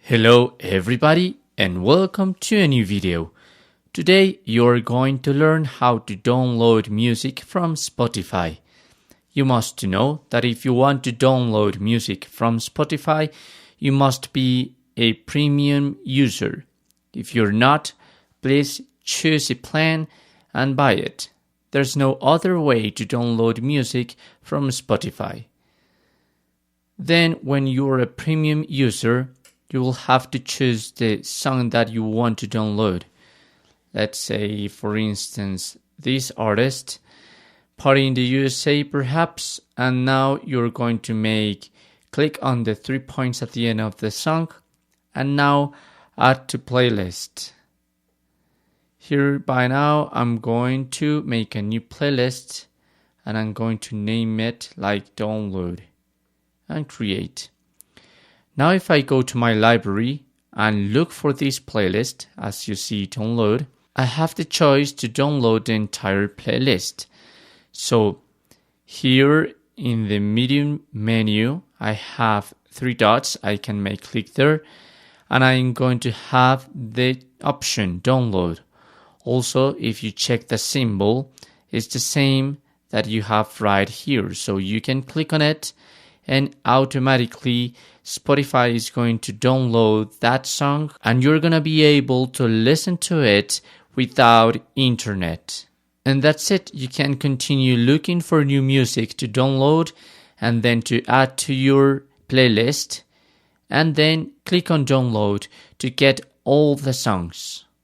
Hello everybody and welcome to a new video. Today you're going to learn how to download music from Spotify. You must know that if you want to download music from Spotify, you must be a premium user. If you're not, please choose a plan and buy it. There's no other way to download music from Spotify. Then when you're a premium user, you will have to choose the song that you want to download. Let's say, for instance, this artist, Party in the USA perhaps, and now you're going to click on the 3 points at the end of the song, and now add to playlist. Here by now I'm going to make a new playlist, and I'm going to name it like download, and create. Now if I go to my library and look for this playlist, as you see download, I have the choice to download the entire playlist. So here in the medium menu, I have 3 dots. I can click there and I'm going to have the option download. Also, if you check the symbol, it's the same that you have right here. So you can click on it and automatically Spotify is going to download that song and you're going to be able to listen to it without internet. And that's it. You can continue looking for new music to download and then to add to your playlist and then click on download to get all the songs.